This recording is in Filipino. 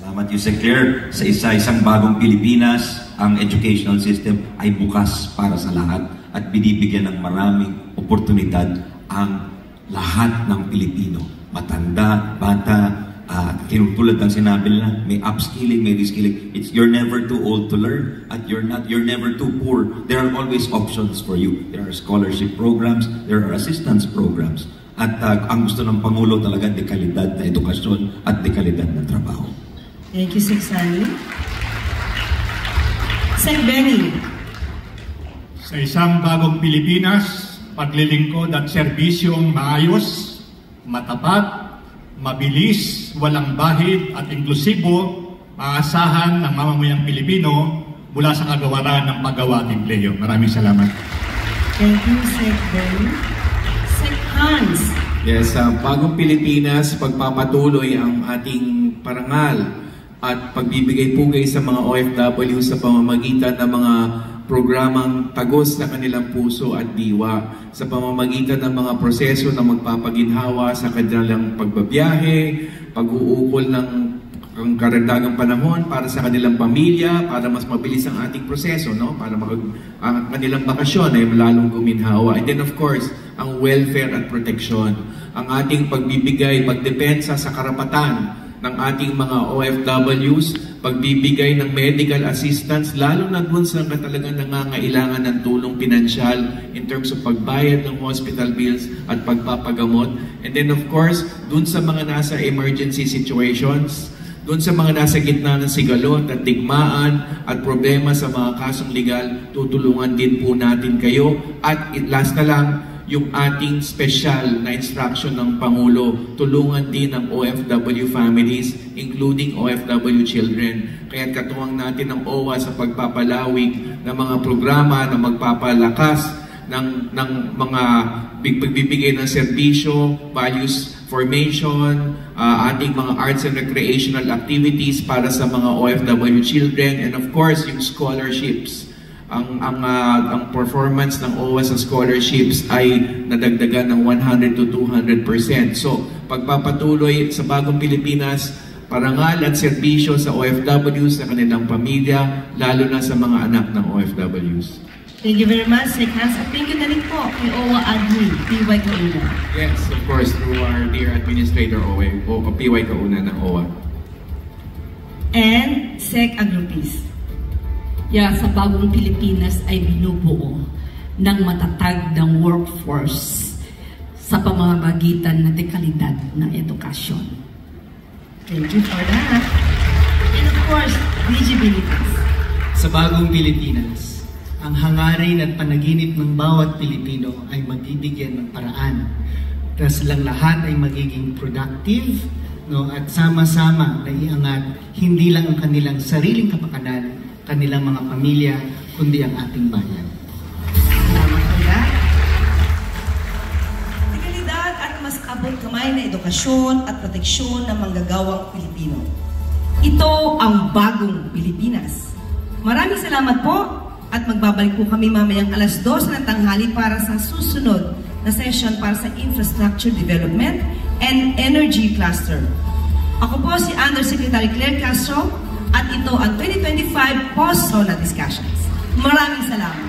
Salamat, Yusek Claire. Sa isang bagong Pilipinas, ang educational system ay bukas para sa lahat at binibigyan ng maraming oportunidad ang lahat ng Pilipino. Matanda, bata, tulad ng sinabi nila, may upskilling, may reskilling. You're never too old to learn at you're never too poor. There are always options for you. There are scholarship programs, there are assistance programs. At ang gusto ng Pangulo talaga, dekalidad na edukasyon at dekalidad na trabaho. Thank you, Sec. Sani. Sec. Benny. Sa isang bagong Pilipinas, paglilingkod at serbisyong maayos, matapat, mabilis, walang bahid at inklusibo, maasahan ng mamamayang Pilipino mula sa kagawaran ng paggawa at empleyo. Maraming salamat. Thank you, Sec. Benny. Sec. Hans. Yes, sa bagong Pilipinas, pagpapatuloy ang ating parangal at pagbibigay-pugay sa mga OFW sa pamamagitan ng mga programang tagos na kanilang puso at diwa, sa pamamagitan ng mga proseso na magpapaginhawa sa kanilang pagbabiyahe, pag-uukol ng karagdagang panahon para sa kanilang pamilya, para mas mabilis ang ating proseso, no? Para ang kanilang bakasyon ay lalong guminhawa. And then of course, ang welfare at protection, ang ating pagbibigay, pagdepensa sa karapatan ng ating mga OFWs, pagbibigay ng medical assistance, lalo na dun sa talagang nangangailangan ng tulong pinansyal in terms of pagbayad ng hospital bills at pagpapagamot. And then of course, dun sa mga nasa emergency situations, dun sa mga nasa gitna ng sigalot at digmaan at problema sa mga kasong legal, tutulungan din po natin kayo. At last na lang, yung ating special na instruction ng Pangulo, tulungan din ang OFW families, including OFW children. Kaya katuwang natin ang OWA sa pagpapalawig ng mga programa na magpapalakas ng mga pagbibigay ng serbisyo, values formation, ating mga arts and recreational activities para sa mga OFW children, and of course, yung scholarships. Ang performance ng OWA sa scholarships ay nadagdagan ng 100 to 200%. So, pagpapatuloy sa bagong Pilipinas, parangal at serbisyo sa OFWs, sa kanilang pamilya, lalo na sa mga anak ng OFWs. Thank you very much, Sec. Hans. At thank you na rin po kay OWA Admin, PY Kauna. Yes, of course, through our dear Administrator PY Kauna ng OWA. And Sec. Agrupis. Sa bagong Pilipinas ay binubuo ng matatag ng workforce sa pamamagitan ng dekalidad ng edukasyon. Thank you for that. And of course, visibilities. Sa bagong Pilipinas, ang hangarin at panaginip ng bawat Pilipino ay mabibigyan ng paraan. Tapos lang lahat ay magiging productive, no, at sama-sama na iangat hindi lang ang kanilang sariling kapakanan, kanilang mga pamilya, kundi ang ating bayan. Salamat po yan. Dekalidad at mas abot kamay na edukasyon at proteksyon ng manggagawang Pilipino. Ito ang bagong Pilipinas. Maraming salamat po at magbabalik po kami mamayang alas 2 ng tanghali para sa susunod na session para sa Infrastructure Development and Energy Cluster. Ako po si Undersecretary Claire Castro, at ito ang 2025 Post-SONA Discussions. Maraming salamat.